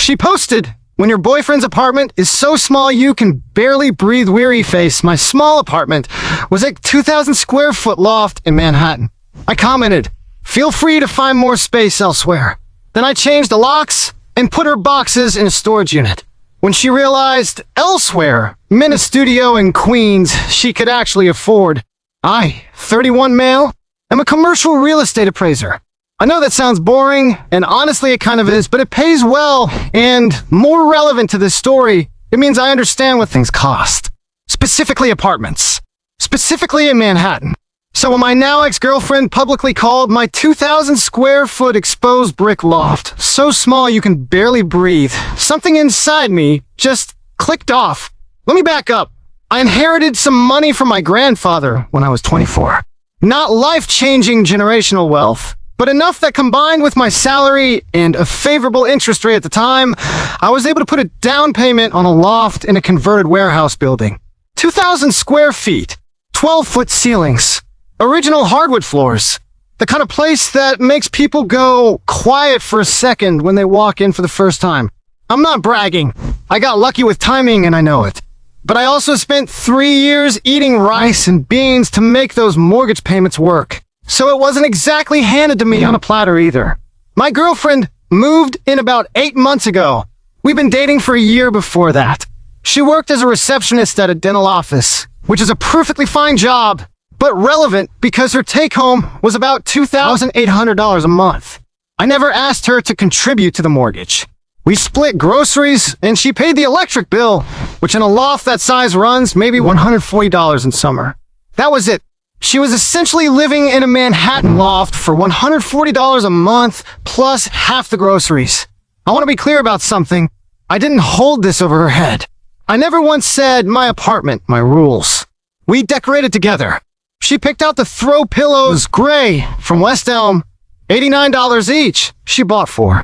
She posted, "When your boyfriend's apartment is so small you can barely breathe, weary face. My small apartment was a 2,000 square foot loft in Manhattan." I commented, "Feel free to find more space elsewhere." Then I changed the locks and put her boxes in a storage unit. When she realized elsewhere meant a studio in Queens she could actually afford. I, 31 male, am a commercial real estate appraiser. I know that sounds boring, and honestly it kind of is, but it pays well, and more relevant to this story, it means I understand what things cost. Specifically apartments. Specifically in Manhattan. So when my now ex-girlfriend publicly called my 2,000 square foot exposed brick loft so small you can barely breathe, something inside me just clicked off. Let me back up. I inherited some money from my grandfather when I was 24. Not life-changing generational wealth, but enough that combined with my salary and a favorable interest rate at the time, I was able to put a down payment on a loft in a converted warehouse building. 2,000 square feet, 12-foot ceilings, original hardwood floors, the kind of place that makes people go quiet for a second when they walk in for the first time. I'm not bragging. I got lucky with timing and I know it. But I also spent 3 years eating rice and beans to make those mortgage payments work. So it wasn't exactly handed to me on a platter either. My girlfriend moved in about 8 months ago. We've been dating for a year before that. She worked as a receptionist at a dental office, which is a perfectly fine job, but relevant because her take-home was about $2,800 a month. I never asked her to contribute to the mortgage. We split groceries, and she paid the electric bill, which in a loft that size runs maybe $140 in summer. That was it. She was essentially living in a Manhattan loft for $140 a month, plus half the groceries. I want to be clear about something. I didn't hold this over her head. I never once said, "My apartment, my rules." We decorated together. She picked out the throw pillows, gray, from West Elm, $89 each, she bought for.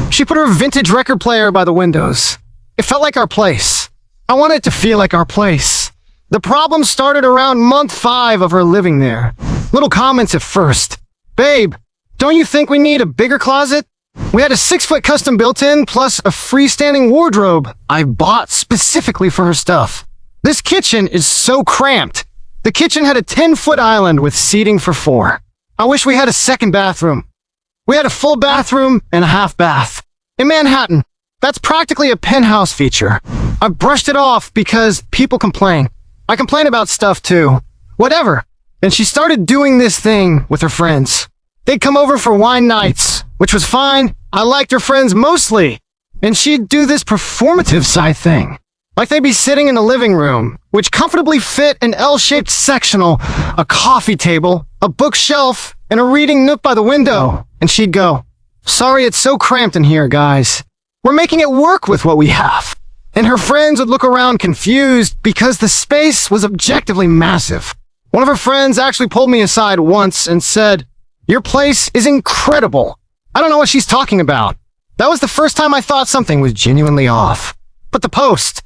She put her vintage record player by the windows. It felt like our place. I wanted it to feel like our place. The problem started around month 5 of her living there. Little comments at first. "Babe, don't you think we need a bigger closet?" We had a 6-foot custom built-in plus a freestanding wardrobe I bought specifically for her stuff. This kitchen is so cramped. The kitchen had a 10-foot island with seating for 4. I wish we had a second bathroom. We had a full bathroom and a half bath. In Manhattan, that's practically a penthouse feature. I brushed it off because people complain. I complain about stuff too. Whatever. And she started doing this thing with her friends. They'd come over for wine nights, which was fine. I liked her friends mostly. And she'd do this performative side thing. Like they'd be sitting in the living room, which comfortably fit an L-shaped sectional, a coffee table, a bookshelf, and a reading nook by the window. And she'd go, "Sorry, it's so cramped in here, guys. We're making it work with what we have." And her friends would look around confused because the space was objectively massive. One of her friends actually pulled me aside once and said, "Your place is incredible. I don't know what she's talking about." That was the first time I thought something was genuinely off. But the post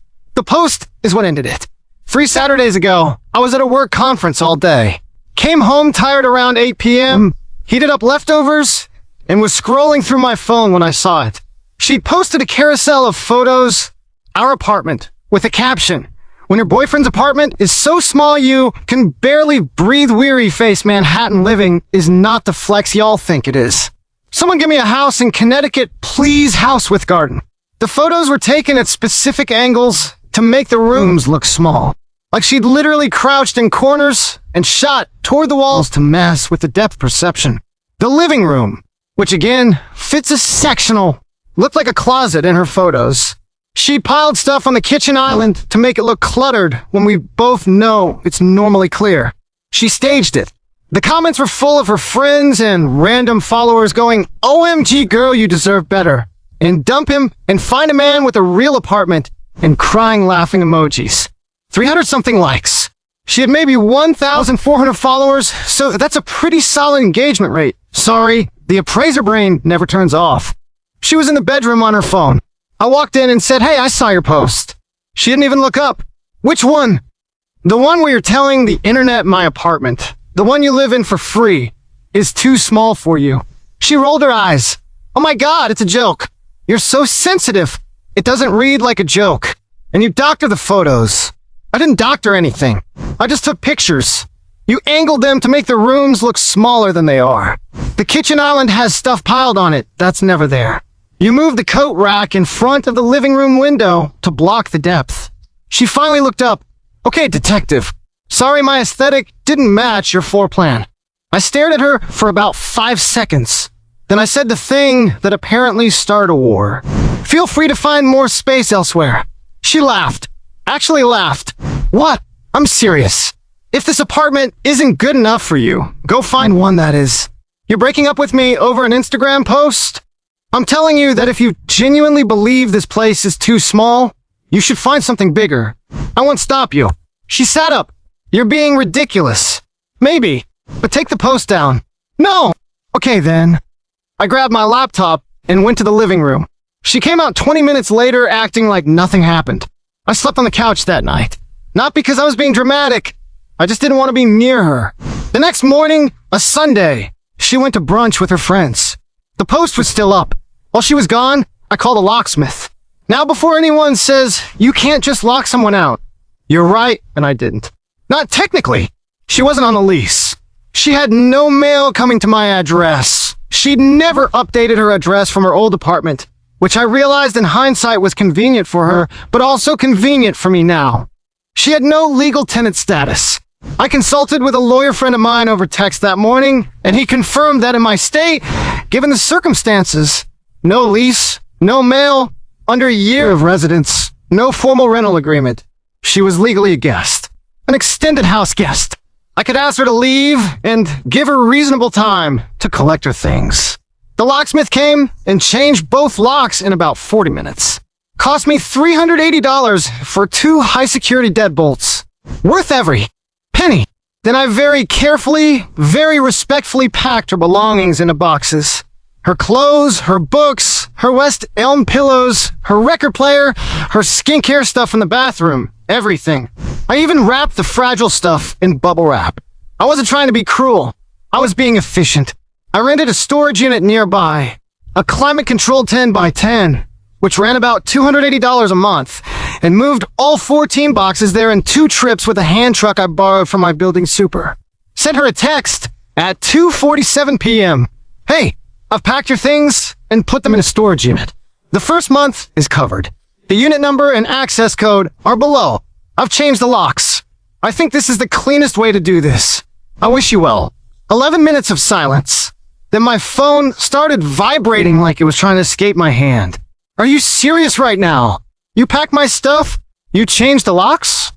is what ended it. 3 Saturdays ago, I was at a work conference all day. Came home tired around 8 p.m., heated up leftovers, and was scrolling through my phone when I saw it. She'd posted a carousel of photos, our apartment, with a caption, "When your boyfriend's apartment is so small you can barely breathe, weary face, Manhattan living is not the flex y'all think it is. Someone give me a house in Connecticut, please, house with garden." The photos were taken at specific angles to make the rooms look small. Like she'd literally crouched in corners and shot toward the walls to mess with the depth perception. The living room, which again fits a sectional, looked like a closet in her photos. She piled stuff on the kitchen island to make it look cluttered when we both know it's normally clear. She staged it. The comments were full of her friends and random followers going, "OMG girl, you deserve better," and "Dump him and find a man with a real apartment," and crying laughing emojis. 300-something likes. She had maybe 1,400 followers, so that's a pretty solid engagement rate. Sorry, the appraiser brain never turns off. She was in the bedroom on her phone. I walked in and said, "Hey, I saw your post." She didn't even look up. "Which one?" "The one where you're telling the internet my apartment, the one you live in for free, is too small for you." She rolled her eyes. "Oh my God, it's a joke." You're so sensitive. It doesn't read like a joke. And you doctor the photos. I didn't doctor anything. I just took pictures. You angled them to make the rooms look smaller than they are. The kitchen island has stuff piled on it that's never there. You moved the coat rack in front of the living room window to block the depth. She finally looked up. Okay, detective. Sorry my aesthetic didn't match your floor plan. I stared at her for about 5 seconds. Then I said the thing that apparently started a war. Feel free to find more space elsewhere. She laughed. Actually laughed. What? I'm serious. If this apartment isn't good enough for you, go find one that is. You're breaking up with me over an Instagram post? I'm telling you that if you genuinely believe this place is too small, you should find something bigger. I won't stop you. She sat up. You're being ridiculous. Maybe, but take the post down. No! Okay then. I grabbed my laptop and went to the living room. She came out 20 minutes later acting like nothing happened. I slept on the couch that night. Not because I was being dramatic. I just didn't want to be near her. The next morning, a Sunday, she went to brunch with her friends. The post was still up. While she was gone, I called a locksmith. Now before anyone says, you can't just lock someone out. You're right, and I didn't. Not technically. She wasn't on the lease. She had no mail coming to my address. She'd never updated her address from her old apartment, which I realized in hindsight was convenient for her, but also convenient for me now. She had no legal tenant status. I consulted with a lawyer friend of mine over text that morning, and he confirmed that in my state, given the circumstances, no lease, no mail, under a year of residence, no formal rental agreement, she was legally a guest. An extended house guest. I could ask her to leave and give her reasonable time to collect her things. The locksmith came and changed both locks in about 40 minutes. Cost me $380 for 2 high-security deadbolts. Worth every penny. Then I very carefully, very respectfully packed her belongings into boxes. Her clothes, her books, her West Elm pillows, her record player, her skincare stuff in the bathroom. Everything. I even wrapped the fragile stuff in bubble wrap. I wasn't trying to be cruel. I was being efficient. I rented a storage unit nearby. A climate-controlled 10 by 10, which ran about $280 a month, and moved all 14 boxes there in 2 trips with a hand truck I borrowed from my building super. Sent her a text at 2:47 p.m. Hey, I've packed your things and put them in a storage unit. The first month is covered. The unit number and access code are below. I've changed the locks. I think this is the cleanest way to do this. I wish you well. 11 minutes of silence. Then my phone started vibrating like it was trying to escape my hand. Are you serious right now? You packed my stuff? You changed the locks?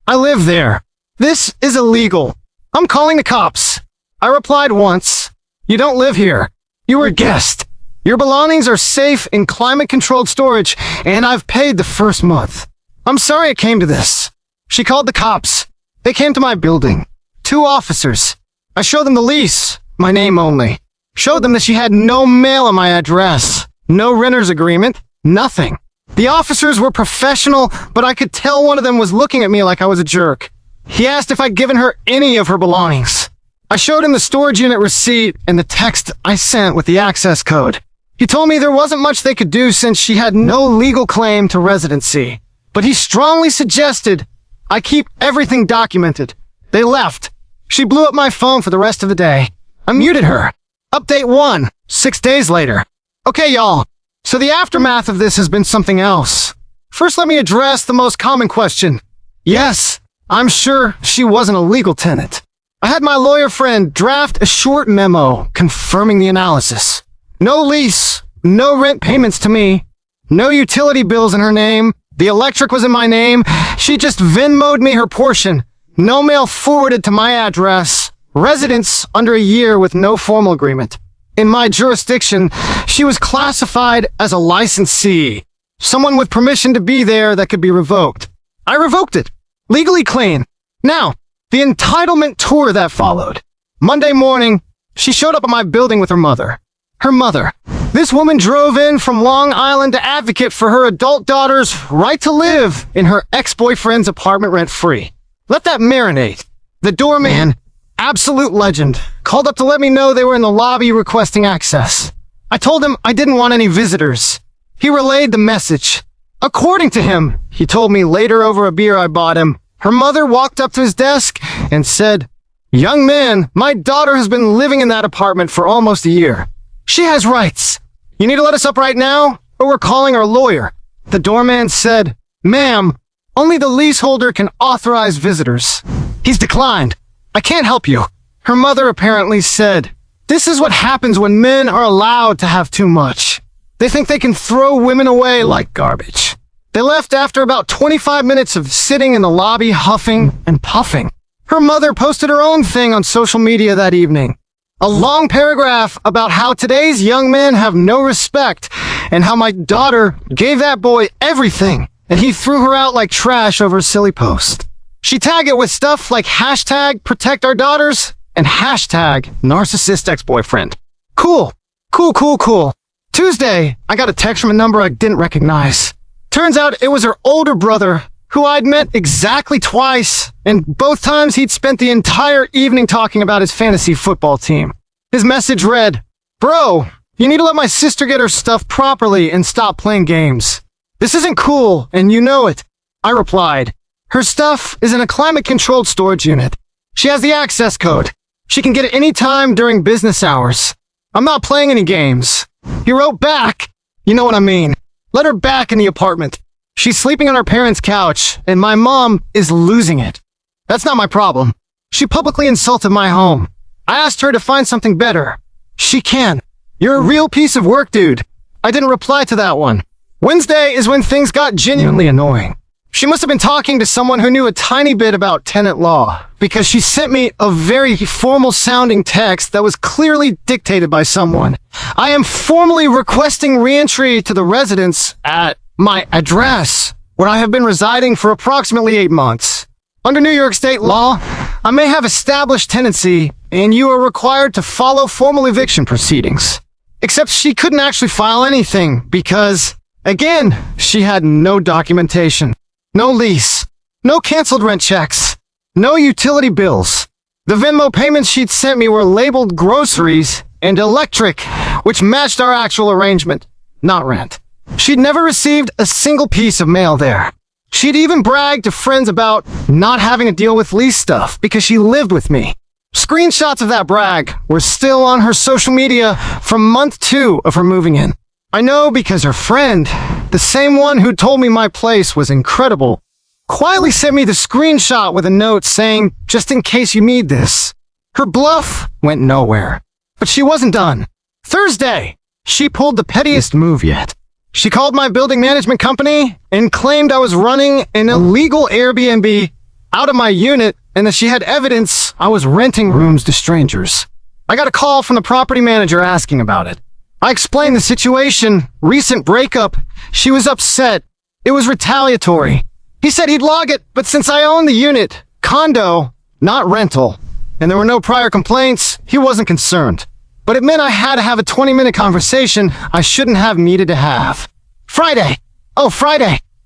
I live there. This is illegal. I'm calling the cops. I replied once. You don't live here. You were a guest. Your belongings are safe in climate-controlled storage, and I've paid the first month. I'm sorry it came to this. She called the cops. They came to my building. 2 officers. I showed them the lease, my name only. Showed them that she had no mail on my address, no renter's agreement, nothing. The officers were professional, but I could tell one of them was looking at me like I was a jerk. He asked if I'd given her any of her belongings. I showed him the storage unit receipt and the text I sent with the access code. He told me there wasn't much they could do since she had no legal claim to residency, but he strongly suggested I keep everything documented. They left. She blew up my phone for the rest of the day. I muted her. Update 1, 6 days later. Okay, y'all. So the aftermath of this has been something else. First, let me address the most common question. Yes, I'm sure she wasn't a legal tenant. I had my lawyer friend draft a short memo confirming the analysis. No lease, no rent payments to me, no utility bills in her name, the electric was in my name, she just Venmo'd me her portion, no mail forwarded to my address, residence under a year with no formal agreement. In my jurisdiction, she was classified as a licensee, someone with permission to be there that could be revoked. I revoked it. Legally clean. Now, the entitlement tour that followed. Monday morning, she showed up at my building with her mother. Her mother. This woman drove in from Long Island to advocate for her adult daughter's right to live in her ex-boyfriend's apartment rent-free. Let that marinate. The doorman, absolute legend, called up to let me know they were in the lobby requesting access. I told him I didn't want any visitors. He relayed the message. According to him, he told me later over a beer I bought him, her mother walked up to his desk and said, "Young man, my daughter has been living in that apartment for almost a year. She has rights. You need to let us up right now, or we're calling our lawyer." The doorman said, "Ma'am, only the leaseholder can authorize visitors." He's declined. "I can't help you." Her mother apparently said, "This is what happens when men are allowed to have too much. They think they can throw women away like garbage." They left after about 25 minutes of sitting in the lobby huffing and puffing. Her mother posted her own thing on social media that evening. A long paragraph about how today's young men have no respect and how my daughter gave that boy everything and he threw her out like trash over a silly post. She tagged it with stuff like hashtag protect our daughters and hashtag narcissist ex-boyfriend. Cool. Tuesday, I got a text from a number I didn't recognize. Turns out it was her older brother, who I'd met exactly twice, and both times he'd spent the entire evening talking about his fantasy football team. His message read, "Bro, you need to let my sister get her stuff properly and stop playing games. This isn't cool, and you know it." I replied, "Her stuff is in a climate-controlled storage unit. She has the access code. She can get it any time during business hours. I'm not playing any games." He wrote back, "You know what I mean. Let her back in the apartment. She's sleeping on her parents' couch, and my mom is losing it. That's not my problem. She publicly insulted my home. I asked her to find something better. She can. You're a real piece of work, dude." I didn't reply to that one. Wednesday is when things got genuinely annoying. She must have been talking to someone who knew a tiny bit about tenant law, because she sent me a very formal-sounding text that was clearly dictated by someone. "I am formally requesting re-entry to the residence at my address, where I have been residing for approximately 8 months. Under New York state law, I may have established tenancy, and you are required to follow formal eviction proceedings." Except she couldn't actually file anything because, again, she had no documentation. No lease, no canceled rent checks, no utility bills. The Venmo payments she'd sent me were labeled groceries and electric, which matched our actual arrangement, not rent. She'd never received a single piece of mail there. She'd even bragged to friends about not having to deal with lease stuff because she lived with me. Screenshots of that brag were still on her social media from month 2 of her moving in. I know because her friend, the same one who told me my place was incredible, quietly sent me the screenshot with a note saying, "Just in case you need this." Her bluff went nowhere. But she wasn't done. Thursday, she pulled the pettiest move yet. She called my building management company and claimed I was running an illegal Airbnb out of my unit and that she had evidence I was renting rooms to strangers. I got a call from the property manager asking about it. I explained the situation, recent breakup. She was upset. It was retaliatory. He said he'd log it, but since I own the unit, condo, not rental, and there were no prior complaints, he wasn't concerned. But it meant I had to have a 20-minute conversation I shouldn't have needed to have. Friday.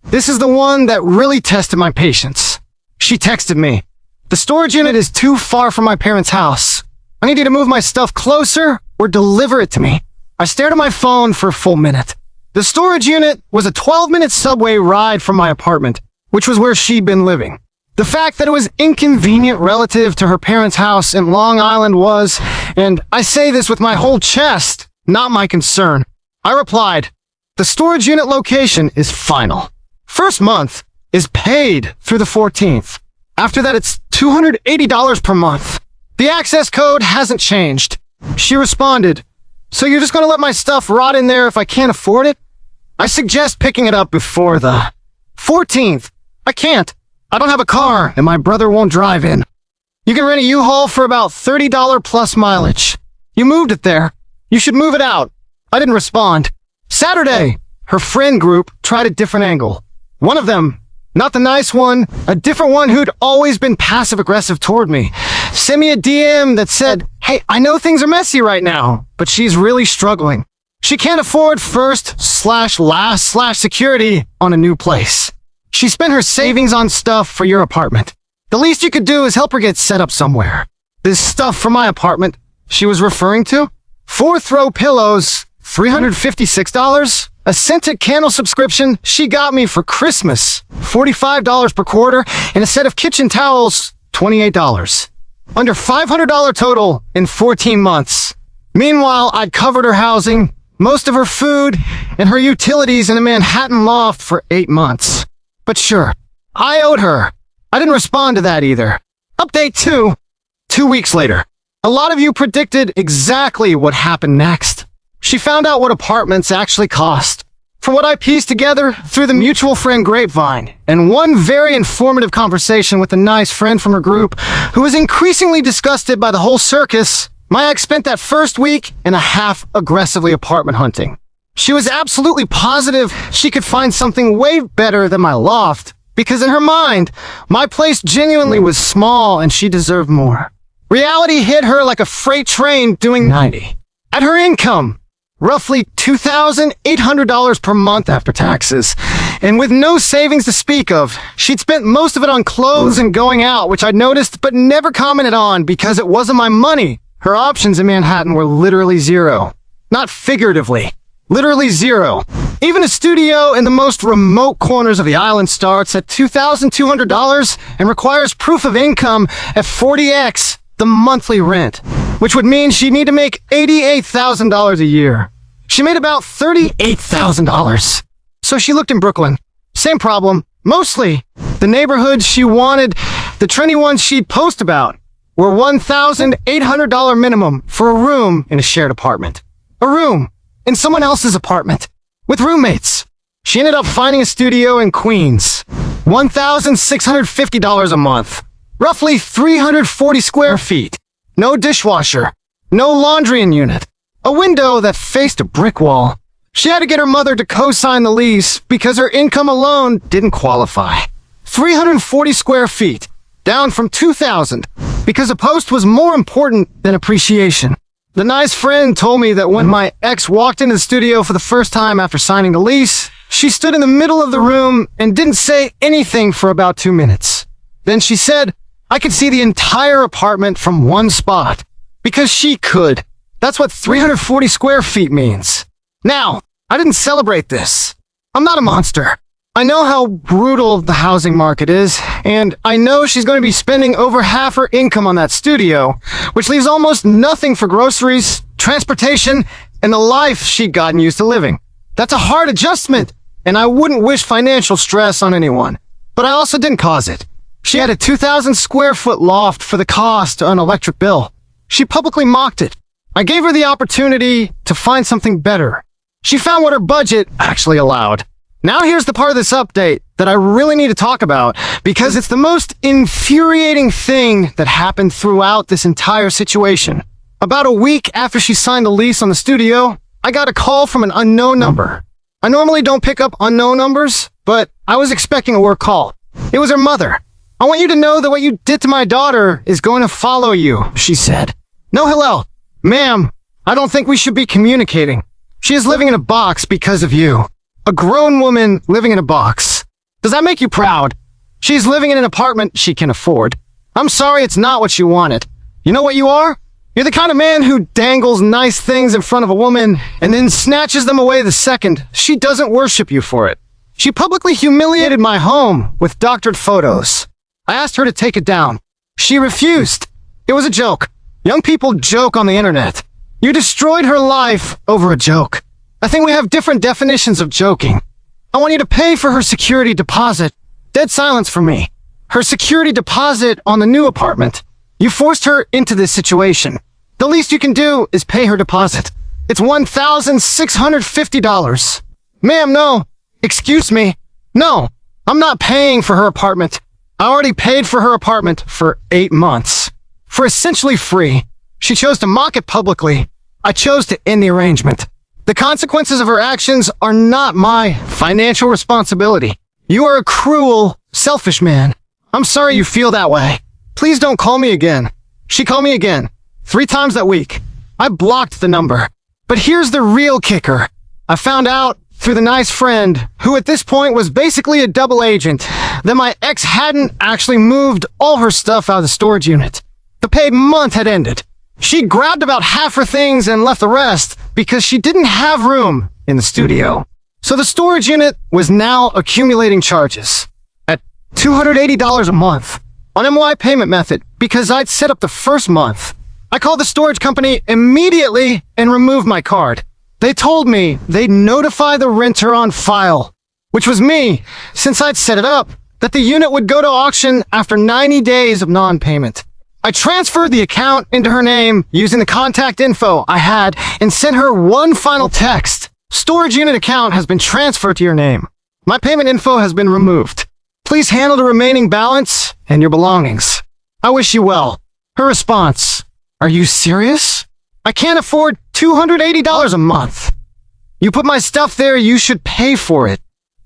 This is the one that really tested my patience. She texted me, "The storage unit is too far from my parents' house. I need you to move my stuff closer or deliver it to me." I stared at my phone for a full minute. The storage unit was a 12-minute subway ride from my apartment, which was where she'd been living. The fact that it was inconvenient relative to her parents' house in Long Island was, and I say this with my whole chest, not my concern. I replied, "The storage unit location is final. First month is paid through the 14th. After that, it's $280 per month. The access code hasn't changed." She responded, "So you're just going to let my stuff rot in there if I can't afford it? I suggest picking it up before the 14th. I can't. I don't have a car, and my brother won't drive in. You can rent a U-Haul for about $30 plus mileage. You moved it there. You should move it out." I didn't respond. Saturday, her friend group tried a different angle. One of them, not the nice one, a different one who'd always been passive-aggressive toward me, sent me a DM that said, "Hey, I know things are messy right now, but she's really struggling. She can't afford first/last/security on a new place. She spent her savings on stuff for your apartment. The least you could do is help her get set up somewhere." This stuff for my apartment she was referring to? 4 throw pillows, $356, A scented candle subscription she got me for Christmas, $45 per quarter, and a set of kitchen towels, $28. Under $500 total in 14 months. Meanwhile, I'd covered her housing, most of her food, and her utilities in a Manhattan loft for 8 months. But sure, I owed her. I didn't respond to that either. Update 2. 2 weeks later. A lot of you predicted exactly what happened next. She found out what apartments actually cost. From what I pieced together through the mutual friend grapevine, and one very informative conversation with a nice friend from her group who was increasingly disgusted by the whole circus, my ex spent that first week and a half aggressively apartment hunting. She was absolutely positive she could find something way better than my loft, because in her mind, my place genuinely was small and she deserved more. Reality hit her like a freight train doing 90. At her income, roughly $2,800 per month after taxes, and with no savings to speak of, she'd spent most of it on clothes and going out, which I'd noticed but never commented on because it wasn't my money. Her options in Manhattan were literally zero. Not figuratively. Literally zero. Even a studio in the most remote corners of the island starts at $2,200 and requires proof of income at 40x the monthly rent, which would mean she'd need to make $88,000 a year. She made about $38,000. So she looked in Brooklyn. Same problem. Mostly, the neighborhoods she wanted, the trendy ones she'd post about, were $1,800 minimum for a room in a shared apartment. A room in someone else's apartment. With roommates. She ended up finding a studio in Queens. $1,650 a month. Roughly 340 square feet. No dishwasher. No laundry unit. A window that faced a brick wall. She had to get her mother to co-sign the lease because her income alone didn't qualify. 340 square feet. Down from 2,000. Because a post was more important than appreciation. The nice friend told me that when my ex walked into the studio for the first time after signing the lease, she stood in the middle of the room and didn't say anything for about 2 minutes. Then she said, I could see the entire apartment from one spot. Because she could. That's what 340 square feet means. Now, I didn't celebrate this. I'm not a monster. I know how brutal the housing market is, and I know she's going to be spending over half her income on that studio, which leaves almost nothing for groceries, transportation, and the life she'd gotten used to living. That's a hard adjustment, and I wouldn't wish financial stress on anyone. But I also didn't cause it. She had a 2,000 square foot loft for the cost of an electric bill. She publicly mocked it. I gave her the opportunity to find something better. She found what her budget actually allowed. Now here's the part of this update that I really need to talk about because it's the most infuriating thing that happened throughout this entire situation. About a week after she signed the lease on the studio, I got a call from an unknown number. I normally don't pick up unknown numbers, but I was expecting a work call. It was her mother. I want you to know that what you did to my daughter is going to follow you, she said. No, hello. Ma'am, I don't think we should be communicating. She is living in a box because of you. A grown woman living in a box. Does that make you proud? She's living in an apartment she can afford. I'm sorry it's not what you wanted. You know what you are? You're the kind of man who dangles nice things in front of a woman and then snatches them away the second she doesn't worship you for it. She publicly humiliated my home with doctored photos. I asked her to take it down. She refused. It was a joke. Young people joke on the internet. You destroyed her life over a joke. I think we have different definitions of joking. I want you to pay for her security deposit. Dead silence for me. Her security deposit on the new apartment. You forced her into this situation. The least you can do is pay her deposit. It's $1,650. Ma'am, no. Excuse me. No, I'm not paying for her apartment. I already paid for her apartment for 8 months. For essentially free. She chose to mock it publicly. I chose to end the arrangement. The consequences of her actions are not my financial responsibility. You are a cruel, selfish man. I'm sorry you feel that way. Please don't call me again. She called me again. 3 times that week. I blocked the number. But here's the real kicker. I found out through the nice friend, who at this point was basically a double agent, that my ex hadn't actually moved all her stuff out of the storage unit. The paid month had ended. She grabbed about half her things and left the rest because she didn't have room in the studio. So the storage unit was now accumulating charges at $280 a month on MY payment method because I'd set up the first month. I called the storage company immediately and removed my card. They told me they'd notify the renter on file, which was me, since I'd set it up, that the unit would go to auction after 90 days of non-payment. I transferred the account into her name using the contact info I had and sent her one final text. Storage unit account has been transferred to your name. My payment info has been removed. Please handle the remaining balance and your belongings. I wish you well. Her response: are you serious? I can't afford $280 a month. You put my stuff there, you should pay for it.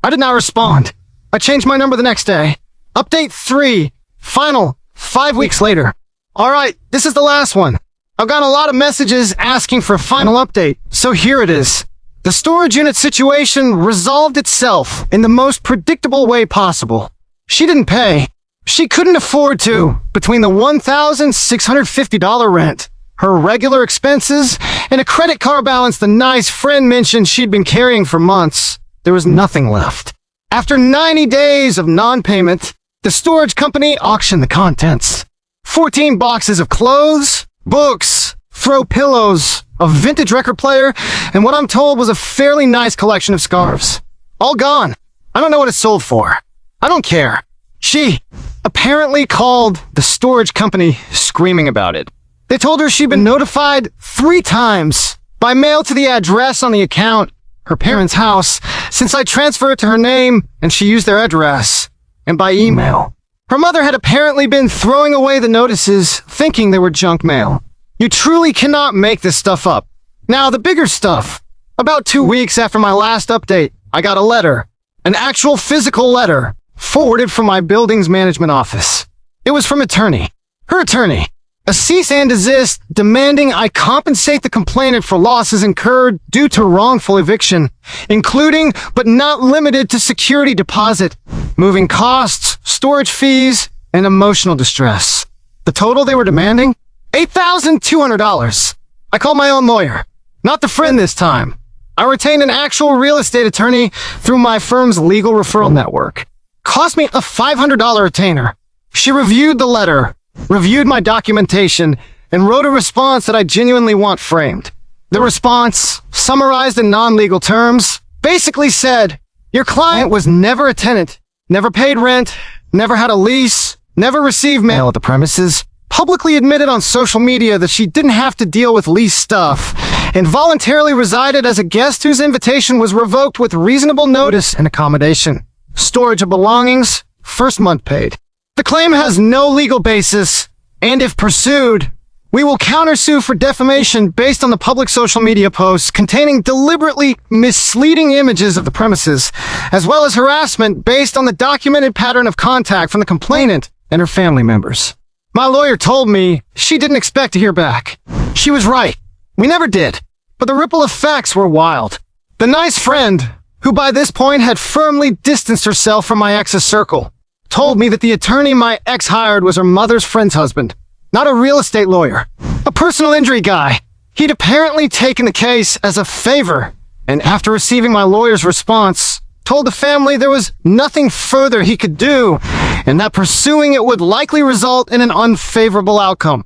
I did not respond. I changed my number the next day. Update 3. Final. 5 weeks later. Alright, this is the last one. I've got a lot of messages asking for a final update, so here it is. The storage unit situation resolved itself in the most predictable way possible. She didn't pay. She couldn't afford to, between the $1,650 rent, her regular expenses, and a credit card balance the nice friend mentioned she'd been carrying for months. There was nothing left. After 90 days of non-payment, the storage company auctioned the contents. 14 boxes of clothes, books, throw pillows, a vintage record player, and what I'm told was a fairly nice collection of scarves. All gone. I don't know what it sold for. I don't care. She apparently called the storage company screaming about it. They told her she'd been notified 3 times by mail to the address on the account, her parents' house, since I transferred it to her name and she used their address, and by email. Her mother had apparently been throwing away the notices, thinking they were junk mail. You truly cannot make this stuff up. Now, the bigger stuff. About 2 weeks after my last update, I got a letter, an actual physical letter, forwarded from my building's management office. It was from her attorney. A cease and desist demanding I compensate the complainant for losses incurred due to wrongful eviction, including but not limited to security deposit, moving costs, storage fees, and emotional distress. The total they were demanding? $8,200. I called my own lawyer. Not the friend this time. I retained an actual real estate attorney through my firm's legal referral network. Cost me a $500 retainer. She reviewed the letter, reviewed my documentation, and wrote a response that I genuinely want framed. The response, summarized in non-legal terms, basically said, your client was never a tenant, never paid rent, never had a lease, never received mail at the premises, publicly admitted on social media that she didn't have to deal with lease stuff, and voluntarily resided as a guest whose invitation was revoked with reasonable notice and accommodation. Storage of belongings, first month paid. The claim has no legal basis, and if pursued, we will countersue for defamation based on the public social media posts containing deliberately misleading images of the premises, as well as harassment based on the documented pattern of contact from the complainant and her family members. My lawyer told me she didn't expect to hear back. She was right. We never did. But the ripple effects were wild. The nice friend, who by this point had firmly distanced herself from my ex's circle, told me that the attorney my ex hired was her mother's friend's husband, not a real estate lawyer, a personal injury guy. He'd apparently taken the case as a favor, and after receiving my lawyer's response, told the family there was nothing further he could do, and that pursuing it would likely result in an unfavorable outcome.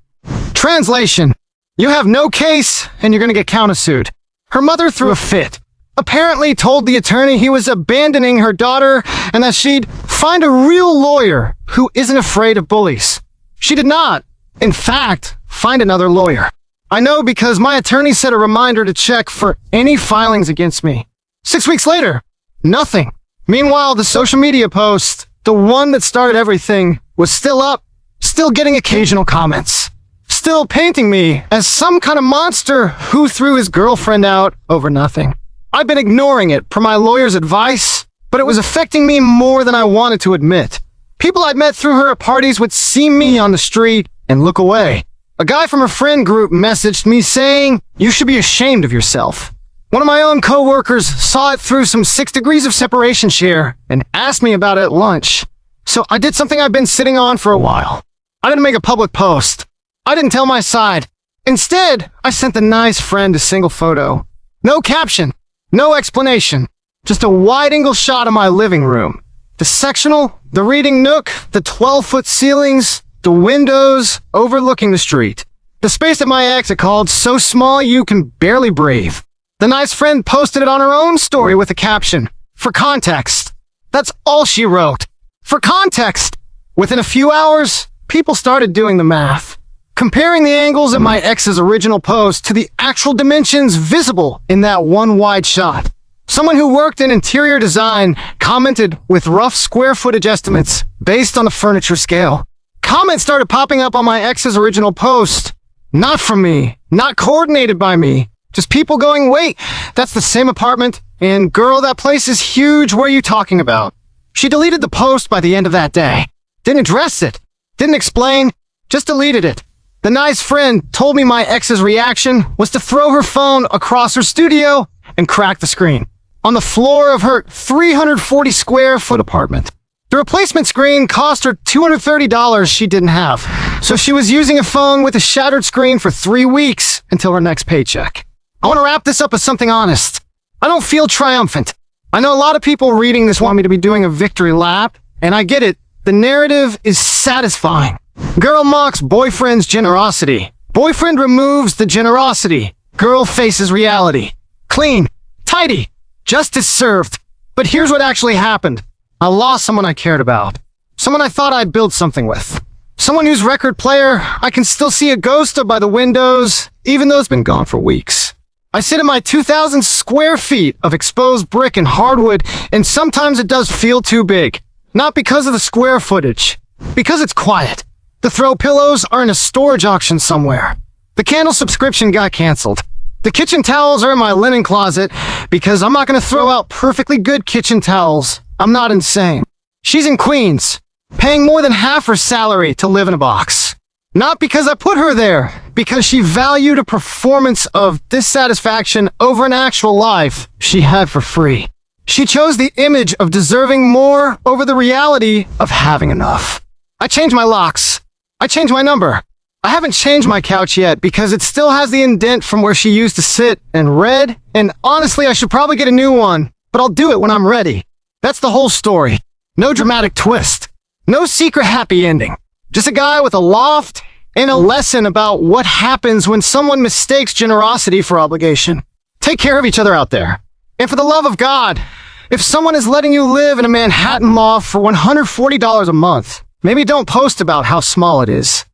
Translation: you have no case, and you're gonna get countersued. Her mother threw a fit. Apparently told the attorney he was abandoning her daughter and that she'd find a real lawyer who isn't afraid of bullies. She did not, in fact, find another lawyer. I know because my attorney set a reminder to check for any filings against me. 6 weeks later, nothing. Meanwhile, the social media post, the one that started everything, was still up, still getting occasional comments, still painting me as some kind of monster who threw his girlfriend out over nothing. I've been ignoring it per my lawyer's advice, but it was affecting me more than I wanted to admit. People I'd met through her at parties would see me on the street and look away. A guy from her friend group messaged me saying, you should be ashamed of yourself. One of my own co-workers saw it through some 6 degrees of separation share and asked me about it at lunch. So I did something I've been sitting on for a while. I didn't make a public post. I didn't tell my side. Instead, I sent the nice friend a single photo. No caption. No explanation. Just a wide-angle shot of my living room. The sectional, the reading nook, the 12-foot ceilings, the windows overlooking the street. The space that my ex had called so small you can barely breathe. The nice friend posted it on her own story with a caption, "For context." That's all she wrote. For context. Within a few hours, people started doing the math, comparing the angles of my ex's original post to the actual dimensions visible in that one wide shot. Someone who worked in interior design commented with rough square footage estimates based on the furniture scale. Comments started popping up on my ex's original post. Not from me, not coordinated by me. Just people going, "Wait, that's the same apartment, and girl, that place is huge, what are you talking about?" She deleted the post by the end of that day. Didn't address it, didn't explain, just deleted it. The nice friend told me my ex's reaction was to throw her phone across her studio and crack the screen on the floor of her 340 square foot apartment. The replacement screen cost her $230 she didn't have, so she was using a phone with a shattered screen for 3 weeks until her next paycheck. I want to wrap this up as something honest. I don't feel triumphant. I know a lot of people reading this want me to be doing a victory lap, and I get it. The narrative is satisfying. Girl mocks boyfriend's generosity. Boyfriend removes the generosity. Girl faces reality. Clean. Tidy. Justice served. But here's what actually happened. I lost someone I cared about. Someone I thought I'd build something with. Someone whose record player I can still see a ghost of by the windows, even though it's been gone for weeks. I sit in my 2,000 square feet of exposed brick and hardwood, and sometimes it does feel too big. Not because of the square footage. Because it's quiet. The throw pillows are in a storage auction somewhere. The candle subscription got canceled. The kitchen towels are in my linen closet because I'm not going to throw out perfectly good kitchen towels. I'm not insane. She's in Queens, paying more than half her salary to live in a box. Not because I put her there, because she valued a performance of dissatisfaction over an actual life she had for free. She chose the image of deserving more over the reality of having enough. I changed my locks. I changed my number. I haven't changed my couch yet because it still has the indent from where she used to sit and read, and honestly, I should probably get a new one, but I'll do it when I'm ready. That's the whole story. No dramatic twist. No secret happy ending. Just a guy with a loft and a lesson about what happens when someone mistakes generosity for obligation. Take care of each other out there. And for the love of God, if someone is letting you live in a Manhattan loft for $140 a month, maybe don't post about how small it is.